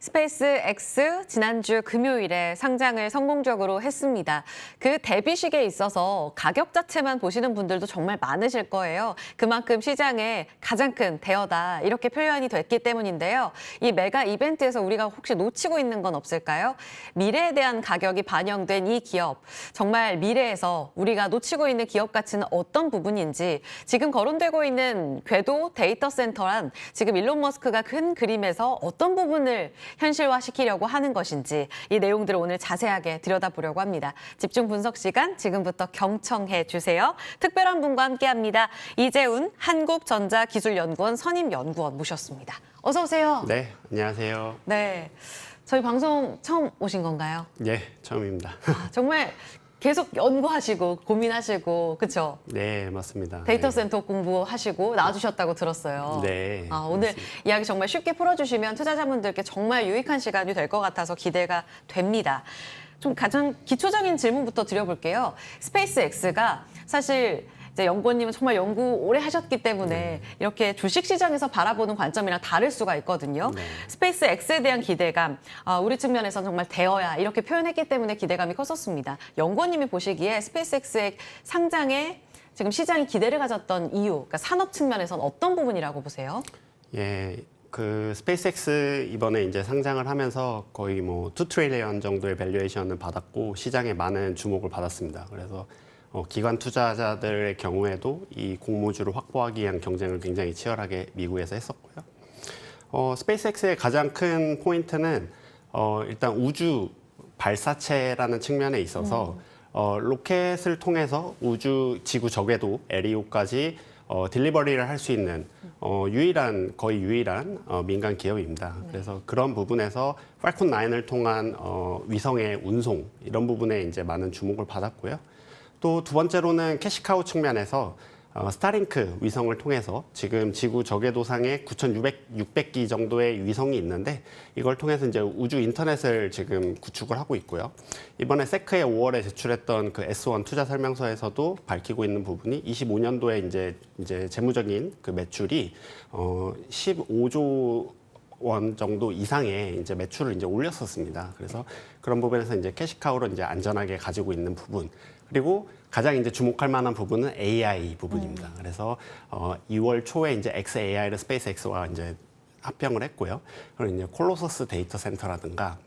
스페이스 X 지난주 금요일에 상장을 성공적으로 했습니다. 그 데뷔식에 있어서 가격 자체만 보시는 분들도 정말 많으실 거예요. 그만큼 시장에 가장 큰 대여다 이렇게 표현이 됐기 때문인데요. 이 메가 이벤트에서 우리가 혹시 놓치고 있는 건 없을까요? 미래에 대한 가격이 반영된 이 기업, 정말 미래에서 우리가 놓치고 있는 기업 가치는 어떤 부분인지, 지금 거론되고 있는 궤도 데이터 센터란 지금 일론 머스크가 큰 그림에서 어떤 부분을 현실화시키려고 하는 것인지, 이 내용들을 오늘 자세하게 들여다보려고 합니다. 집중 분석 시간 지금부터 경청해 주세요. 특별한 분과 함께합니다. 이재훈 한국전자기술연구원 선임연구원 모셨습니다. 어서 오세요. 네, 안녕하세요. 네, 저희 방송 처음 오신 건가요? 네, 처음입니다. 정말 계속 연구하시고 고민하시고 그렇죠? 네, 맞습니다. 데이터 센터 공부하시고 나와주셨다고 들었어요. 네, 오늘 맞습니다. 이야기 정말 쉽게 풀어주시면 투자자분들께 정말 유익한 시간이 될 것 같아서 기대가 됩니다. 좀 가장 기초적인 질문부터 드려볼게요. 스페이스 X가 사실 이제 연구원님은 정말 연구 오래 하셨기 때문에 이렇게 주식 시장에서 바라보는 관점이랑 다를 수가 있거든요. 네. 스페이스 X에 대한 기대감, 우리 측면에서는 정말 대어야 이렇게 표현했기 때문에 기대감이 컸었습니다. 연구원님이 보시기에 스페이스 X의 상장에 지금 시장이 기대를 가졌던 이유, 그러니까 산업 측면에서는 어떤 부분이라고 보세요? 예, 그 스페이스X 이번에 이제 상장을 하면서 거의 뭐 2 트릴리언 정도의 밸류에이션을 받았고 시장에 많은 주목을 받았습니다. 그래서 기관 투자자들의 경우에도 이 공모주를 확보하기 위한 경쟁을 굉장히 치열하게 미국에서 했었고요. 스페이스X의 가장 큰 포인트는 일단 우주 발사체라는 측면에 있어서 로켓을 통해서 우주 지구 저궤도 LEO까지 딜리버리를 할 수 있는 거의 유일한 민간 기업입니다. 그래서 그런 부분에서 팔콘 9을 통한 위성의 운송 이런 부분에 이제 많은 주목을 받았고요. 또 두 번째로는 캐시카우 측면에서 스타링크 위성을 통해서 지금 지구 저궤도상에 9,600기 정도의 위성이 있는데 이걸 통해서 이제 우주 인터넷을 지금 구축을 하고 있고요. 이번에 세크에 5월에 제출했던 그 S1 투자 설명서에서도 밝히고 있는 부분이 25년도에 이제 재무적인 그 매출이 15조 원 정도 이상의 이제 매출을 이제 올렸었습니다. 그래서 그런 부분에서 이제 캐시카우로 이제 안전하게 가지고 있는 부분. 그리고 가장 이제 주목할 만한 부분은 AI 부분입니다. 그래서 2월 초에 이제 xAI를 스페이스X와 이제 합병을 했고요. 그리고 이제 콜로서스 데이터 센터라든가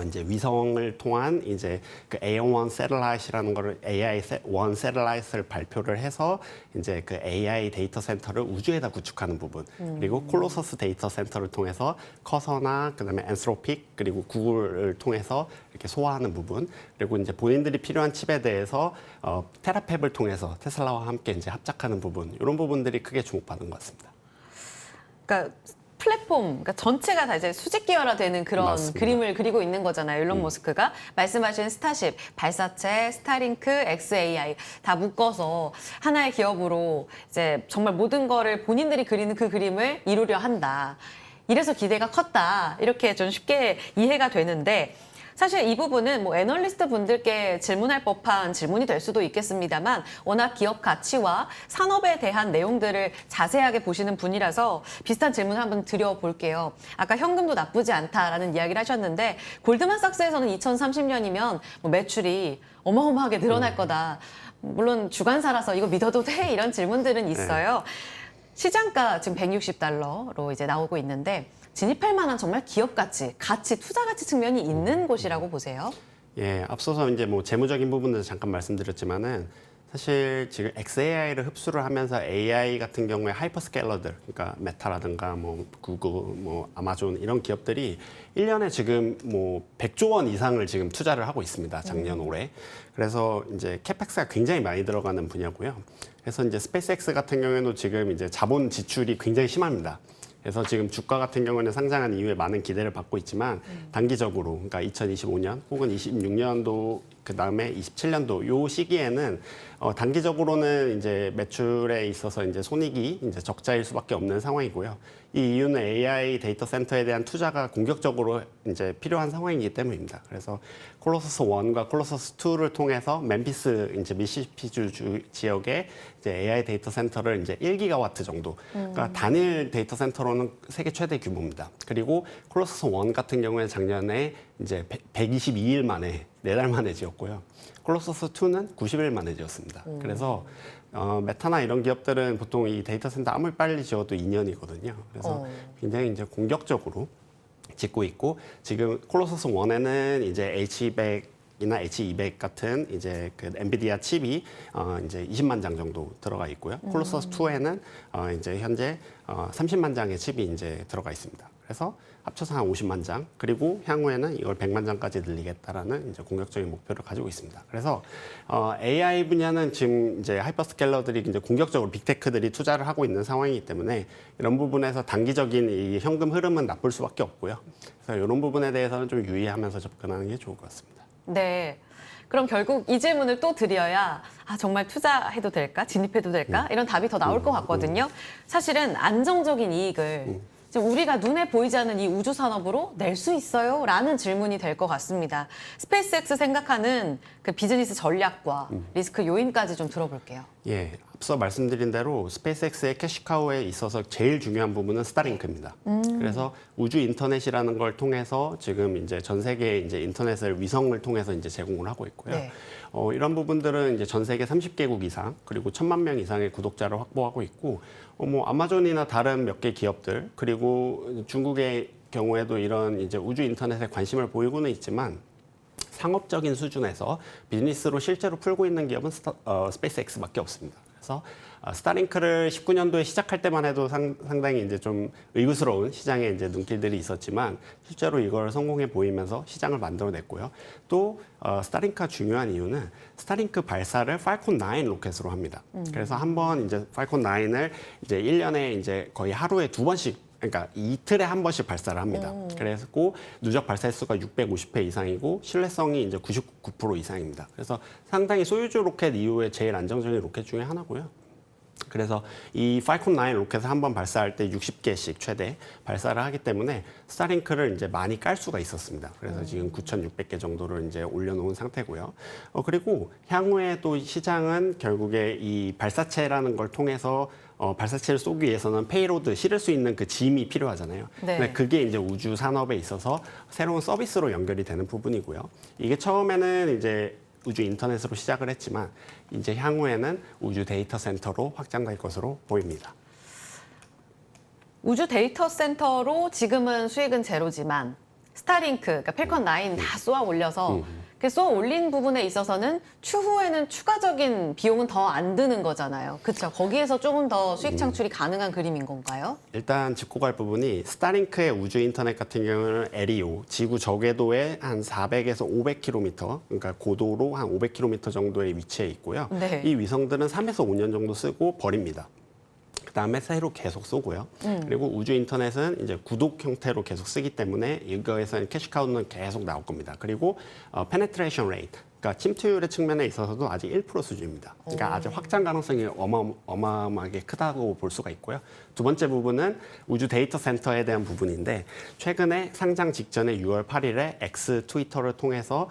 이제 위성을 통한 이제 그 AI-1 샌틀라이트라는 거를 AI-1 샌틀라이트를 발표를 해서 이제 그 AI 데이터 센터를 우주에다 구축하는 부분. 그리고 콜로서스 데이터 센터를 통해서 커서나 그다음에 앤스로픽 그리고 구글을 통해서 이렇게 소화하는 부분. 그리고 이제 본인들이 필요한 칩에 대해서 테라팹을 통해서 테슬라와 함께 이제 합작하는 부분. 이런 부분들이 크게 주목받은 것 같습니다. 그러니까 플랫폼, 그러니까 전체가 다 이제 수직 계열화되는 그런 맞습니다. 그림을 그리고 있는 거잖아요. 일론 머스크가 말씀하신 스타쉽, 발사체, 스타링크, xAI 다 묶어서 하나의 기업으로 이제 정말 모든 거를 본인들이 그리는 그 그림을 이루려 한다. 이래서 기대가 컸다. 이렇게 좀 쉽게 이해가 되는데, 사실 이 부분은 뭐 애널리스트 분들께 질문할 법한 질문이 될 수도 있겠습니다만, 워낙 기업 가치와 산업에 대한 내용들을 자세하게 보시는 분이라서 비슷한 질문 한번 드려볼게요. 아까 현금도 나쁘지 않다라는 이야기를 하셨는데, 골드만삭스에서는 2030년이면 뭐 매출이 어마어마하게 늘어날 거다. 물론 주관사라서 이거 믿어도 돼? 이런 질문들은 있어요. 시장가 지금 $160로 이제 나오고 있는데, 진입할 만한 정말 기업 가치, 투자 가치 측면이 있는 곳이라고 보세요? 예, 앞서서 이제 뭐 재무적인 부분에서 잠깐 말씀드렸지만은 사실 지금 xAI를 흡수를 하면서 AI 같은 경우에 하이퍼스케일러들, 그러니까 메타라든가 뭐 구글, 뭐 아마존 이런 기업들이 1년에 지금 뭐 100조 원 이상을 지금 투자를 하고 있습니다. 작년 올해. 그래서 이제 캐펙스가 굉장히 많이 들어가는 분야고요. 그래서 이제 스페이스X 같은 경우에도 지금 이제 자본 지출이 굉장히 심합니다. 그래서 지금 주가 같은 경우는 상장한 이후에 많은 기대를 받고 있지만 단기적으로, 그러니까 2025년 혹은 26년도 그 다음에 27년도 요 시기에는 단기적으로는 이제 매출에 있어서 이제 손익이 이제 적자일 수밖에 없는 상황이고요. 이 이유는 AI 데이터 센터에 대한 투자가 공격적으로 이제 필요한 상황이기 때문입니다. 그래서 콜로서스 1과 콜로서스 2를 통해서 멤피스 이제 미시시피주 지역에 이제 AI 데이터 센터를 이제 1기가와트 정도, 그러니까 단일 데이터 센터로는 세계 최대 규모입니다. 그리고 콜로서스 1 같은 경우에 작년에 이제 122일 만에 4달 만에 지었고요. 콜로서스 2는 90일 만에 지었습니다. 그래서 메타나 이런 기업들은 보통 이 데이터 센터 아무리 빨리 지어도 2년이거든요. 그래서 굉장히 이제 공격적으로 짓고 있고, 지금 콜로서스 1에는 이제 H200이나 H200 같은 이제 그 엔비디아 칩이 이제 20만 장 정도 들어가 있고요. 콜로서스 2에는 이제 현재 30만 장의 칩이 이제 들어가 있습니다. 그래서 합쳐서 한 50만 장, 그리고 향후에는 이걸 100만 장까지 늘리겠다라는 이제 공격적인 목표를 가지고 있습니다. 그래서 AI 분야는 지금 이제 하이퍼스케일러들이 이제 공격적으로 빅테크들이 투자를 하고 있는 상황이기 때문에 이런 부분에서 단기적인 이 현금 흐름은 나쁠 수밖에 없고요. 그래서 이런 부분에 대해서는 좀 유의하면서 접근하는 게 좋을 것 같습니다. 네. 그럼 결국 이 질문을 또 드려야 정말 투자해도 될까? 진입해도 될까? 이런 답이 더 나올 것 같거든요. 사실은 안정적인 이익을 지금 우리가 눈에 보이지 않는 이 우주 산업으로 낼 수 있어요? 라는 질문이 될 것 같습니다. 스페이스X 생각하는 그 비즈니스 전략과 리스크 요인까지 좀 들어볼게요. 예, 앞서 말씀드린 대로 스페이스X의 캐시카우에 있어서 제일 중요한 부분은 스타링크입니다. 그래서 우주 인터넷이라는 걸 통해서 지금 이제 전 세계에 이제 인터넷을 위성을 통해서 이제 제공을 하고 있고요. 네. 이런 부분들은 이제 전 세계 30개국 이상, 그리고 1,000만 명 이상의 구독자를 확보하고 있고, 뭐 아마존이나 다른 몇 개 기업들, 그리고 중국의 경우에도 이런 이제 우주 인터넷에 관심을 보이고는 있지만, 상업적인 수준에서 비즈니스로 실제로 풀고 있는 기업은 스페이스X밖에 없습니다. 그래서 스타링크를 19년도에 시작할 때만 해도 상당히 이제 좀 의구스러운 시장에 이제 눈길들이 있었지만, 실제로 이걸 성공해 보이면서 시장을 만들어냈고요. 또 스타링크가 중요한 이유는 스타링크 발사를 팔콘 9 로켓으로 합니다. 그래서 한번 이제 팔콘 9을 이제 1년에 이제 거의 하루에 2번씩, 그러니까 이틀에 한 번씩 발사를 합니다. 그래서 누적 발사 횟수가 650회 이상이고 신뢰성이 이제 99% 이상입니다. 그래서 상당히 소유주 로켓 이후에 제일 안정적인 로켓 중에 하나고요. 그래서 이 팔콘 9 로켓을 한번 발사할 때 60개씩 최대 발사를 하기 때문에 스타링크를 이제 많이 깔 수가 있었습니다. 그래서 지금 9,600개 정도를 이제 올려놓은 상태고요. 그리고 향후에 또 시장은 결국에 이 발사체라는 걸 통해서 발사체를 쏘기 위해서는 페이로드, 실을 수 있는 그 짐이 필요하잖아요. 네. 근데 그게 이제 우주 산업에 있어서 새로운 서비스로 연결이 되는 부분이고요. 이게 처음에는 이제 우주 인터넷으로 시작을 했지만 이제 향후에는 우주 데이터 센터로 확장될 것으로 보입니다. 우주 데이터 센터로 지금은 수익은 제로지만 스타링크, 그러니까 펠컨 9 다 쏘아 올려서 그 쏘아 올린 부분에 있어서는 추후에는 추가적인 비용은 더 안 드는 거잖아요. 그렇죠? 거기에서 조금 더 수익 창출이 가능한 그림인 건가요? 일단 짚고 갈 부분이 스타링크의 우주 인터넷 같은 경우는 LEO, 지구 저궤도에 한 400에서 500km, 그러니까 고도로 한 500km 정도의 위치에 있고요. 네. 이 위성들은 3에서 5년 정도 쓰고 버립니다. 그다음에 새로 계속 쏘고요. 그리고 우주 인터넷은 이제 구독 형태로 계속 쓰기 때문에 이거에서는 캐시카우는 계속 나올 겁니다. 그리고 페네트레이션 레이트, 그러니까 침투율의 측면에 있어서도 아직 1% 수준입니다. 그러니까 아직 확장 가능성이 어마어마하게 크다고 볼 수가 있고요. 두 번째 부분은 우주 데이터 센터에 대한 부분인데, 최근에 상장 직전에 6월 8일에 X 트위터를 통해서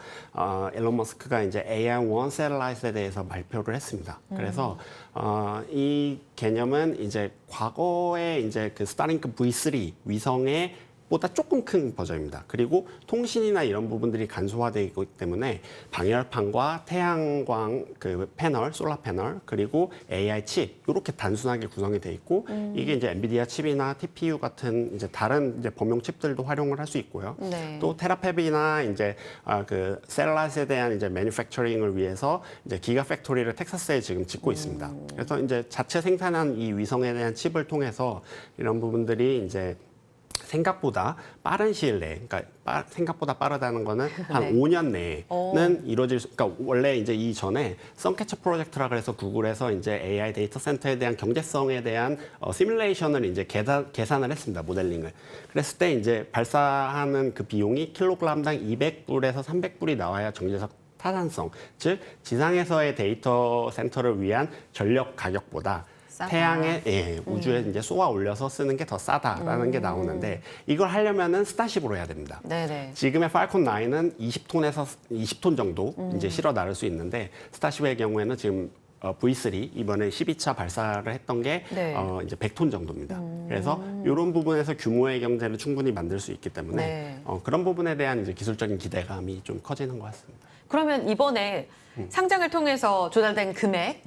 일론 머스크가 이제 AR-1 셀라이트에 대해서 발표를 했습니다. 그래서 이 개념은 이제 과거에 이제 그 스타링크 V3 위성의 보다 조금 큰 버전입니다. 그리고 통신이나 이런 부분들이 간소화되기 때문에 방열판과 태양광 그 패널, 솔라 패널, 그리고 AI 칩 이렇게 단순하게 구성이 돼 있고, 이게 이제 엔비디아 칩이나 TPU 같은 이제 다른 이제 범용 칩들도 활용을 할 수 있고요. 네. 또 테라팹이나 이제 그 셀라스에 대한 이제 매니팩처링을 위해서 이제 기가 팩토리를 텍사스에 지금 짓고 있습니다. 그래서 이제 자체 생산한 이 위성에 대한 칩을 통해서 이런 부분들이 이제 생각보다 빠른 시일 내에, 그러니까 생각보다 빠르다는 거는 한 네. 5년 내에는 이루어질 수, 그러니까 원래 이제 이전에 선캐쳐 프로젝트라 그래서 구글에서 이제 AI 데이터 센터에 대한 경제성에 대한 시뮬레이션을 이제 계산을 했습니다. 모델링을. 그랬을 때 이제 발사하는 그 비용이 킬로그램당 200불에서 300불이 나와야 타산성, 즉 지상에서의 데이터 센터를 위한 전력 가격보다 싸다. 태양의 우주에 이제 쏘아 올려서 쓰는 게 더 싸다라는 게 나오는데 이걸 하려면은 스타쉽으로 해야 됩니다. 네네. 지금의 팔콘 9은 20톤에서 20톤 정도 이제 실어 나를 수 있는데 스타쉽의 경우에는 지금 V3 이번에 12차 발사를 했던 게 네. 이제 100톤 정도입니다. 그래서 이런 부분에서 규모의 경제를 충분히 만들 수 있기 때문에 네. 그런 부분에 대한 이제 기술적인 기대감이 좀 커지는 것 같습니다. 그러면 이번에 상장을 통해서 조달된 금액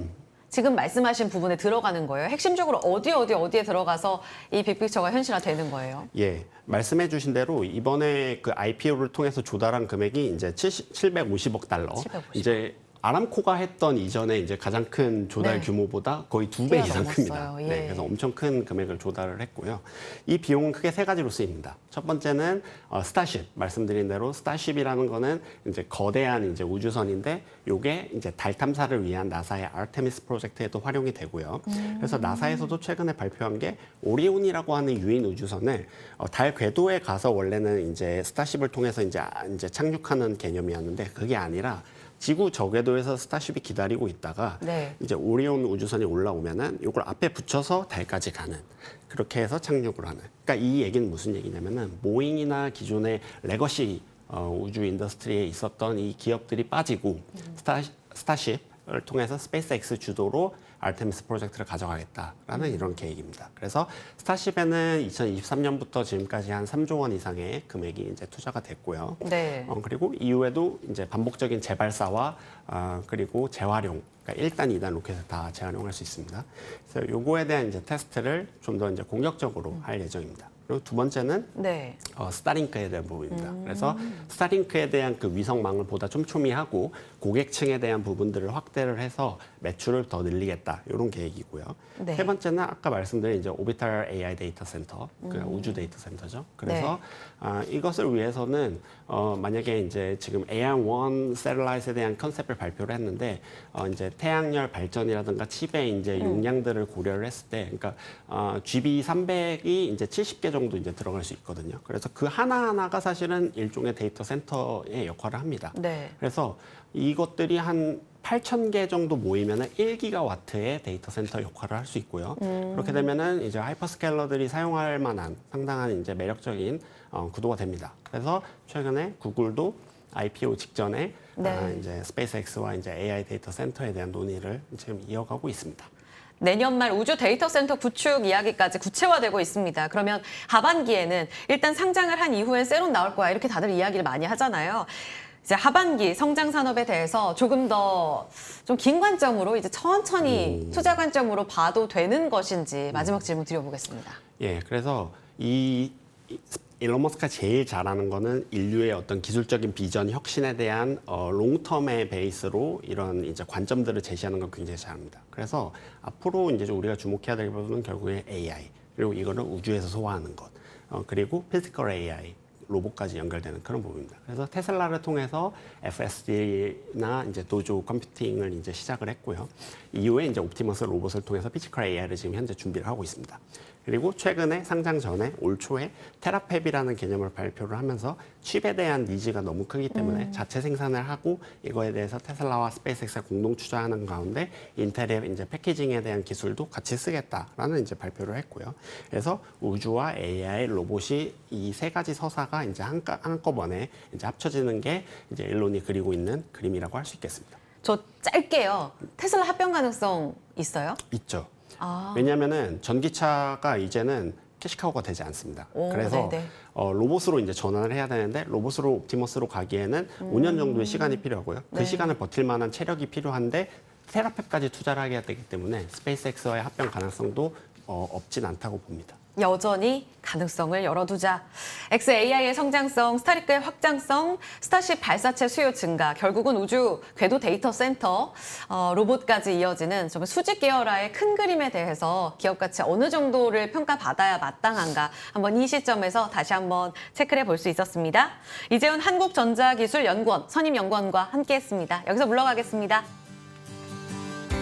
지금 말씀하신 부분에 들어가는 거예요? 핵심적으로 어디에 들어가서 이 빅픽처가 현실화되는 거예요? 예, 말씀해 주신 대로 이번에 그 IPO를 통해서 조달한 금액이 이제 750억 달러. 750억. 이제 아람코가 했던 이전에 이제 가장 큰 조달 네. 규모보다 거의 2배 이상 뛰어넘었어요. 큽니다. 예. 네, 그래서 엄청 큰 금액을 조달을 했고요. 이 비용은 크게 세 가지로 쓰입니다. 첫 번째는 스타쉽, 말씀드린 대로 스타쉽이라는 거는 이제 거대한 이제 우주선인데 요게 이제 달 탐사를 위한 나사의 아르테미스 프로젝트에도 활용이 되고요. 그래서 나사에서도 최근에 발표한 게 오리온이라고 하는 유인 우주선을 달 궤도에 가서 원래는 이제 스타쉽을 통해서 이제 착륙하는 개념이었는데 그게 아니라 지구 저궤도에서 스타쉽이 기다리고 있다가 네. 이제 오리온 우주선이 올라오면은 이걸 앞에 붙여서 달까지 가는 그렇게 해서 착륙을 하는. 그러니까 이 얘기는 무슨 얘기냐면은 모잉이나 기존의 레거시 우주 인더스트리에 있었던 이 기업들이 빠지고 스타쉽을 통해서 스페이스X 주도로 아르테미스 프로젝트를 가져가겠다라는 이런 계획입니다. 그래서 스타쉽에는 2023년부터 지금까지 한 3조 원 이상의 금액이 이제 투자가 됐고요. 네. 그리고 이후에도 이제 반복적인 재발사와 그리고 재활용, 그러니까 1단, 2단 로켓을 다 재활용할 수 있습니다. 그래서 요거에 대한 이제 테스트를 좀 더 이제 공격적으로 할 예정입니다. 그리고 두 번째는 네. 스타링크에 대한 부분입니다. 그래서 스타링크에 대한 그 위성망을 보다 촘촘히하고 고객층에 대한 부분들을 확대를 해서 매출을 더 늘리겠다 이런 계획이고요. 네. 세 번째는 아까 말씀드린 이제 오비탈 AI 데이터 센터, 그 우주 데이터 센터죠. 그래서 이것을 위해서는 만약에 이제 지금 AR-1 셀라이트에 대한 컨셉을 발표를 했는데 이제 태양열 발전이라든가 칩의 이제 용량들을 고려를 했을 때, 그러니까 GB300이 이제 70개 정도 이제 들어갈 수 있거든요. 그래서 그 하나하나가 사실은 일종의 데이터 센터의 역할을 합니다. 네. 그래서 이것들이 한 8,000개 정도 모이면은 1기가와트의 데이터 센터 역할을 할 수 있고요. 그렇게 되면은 이제 하이퍼스케일러들이 사용할 만한 상당한 이제 매력적인 구도가 됩니다. 그래서 최근에 구글도 IPO 직전에 네. 이제 스페이스X와 이제 AI 데이터 센터에 대한 논의를 지금 이어가고 있습니다. 내년 말 우주 데이터 센터 구축 이야기까지 구체화되고 있습니다. 그러면 하반기에는 일단 상장을 한 이후엔 세론 나올 거야 이렇게 다들 이야기를 많이 하잖아요. 이제 하반기 성장 산업에 대해서 조금 더 좀 긴 관점으로 이제 천천히 투자 관점으로 봐도 되는 것인지 마지막 질문 드려보겠습니다. 예, 그래서 이 일론 머스크가 제일 잘하는 거는 인류의 어떤 기술적인 비전 혁신에 대한 롱텀의 베이스로 이런 이제 관점들을 제시하는 걸 굉장히 잘합니다. 그래서 앞으로 이제 우리가 주목해야 될 부분은 결국에 AI 그리고 이거를 우주에서 소화하는 것 그리고 피지컬 AI 로봇까지 연결되는 그런 부분입니다. 그래서 테슬라를 통해서 FSD나 이제 도조 컴퓨팅을 이제 시작을 했고요. 이후에 이제 옵티머스 로봇을 통해서 피지컬 AI를 지금 현재 준비를 하고 있습니다. 그리고 최근에 상장 전에 올 초에 테라팹이라는 개념을 발표를 하면서 칩에 대한 니즈가 너무 크기 때문에 자체 생산을 하고 이거에 대해서 테슬라와 스페이스X가 공동 투자하는 가운데 인텔의 이제 패키징에 대한 기술도 같이 쓰겠다라는 이제 발표를 했고요. 그래서 우주와 AI, 로봇이 이 세 가지 서사가 이제 한꺼번에 이제 합쳐지는 게 이제 일론이 그리고 있는 그림이라고 할 수 있겠습니다. 저 짧게요. 테슬라 합병 가능성 있어요? 있죠. 아. 왜냐하면은 전기차가 이제는 캐시카우가 되지 않습니다. 오, 그래서 네네. 로봇으로 이제 전환을 해야 되는데 로봇으로 옵티머스로 가기에는 5년 정도의 시간이 필요하고요. 그 네. 시간을 버틸 만한 체력이 필요한데 테라팹까지 투자를 하게 되기 때문에 스페이스X와의 합병 가능성도 없진 않다고 봅니다. 여전히 가능성을 열어두자. XAI의 성장성, 스타링크의 확장성, 스타쉽 발사체 수요 증가, 결국은 우주 궤도 데이터 센터, 로봇까지 이어지는 정말 수직 계열화의 큰 그림에 대해서 기업 가치 어느 정도를 평가받아야 마땅한가 한번 이 시점에서 다시 한번 체크를 해볼 수 있었습니다. 이재훈 한국전자기술연구원 선임연구원과 함께했습니다. 여기서 물러가겠습니다.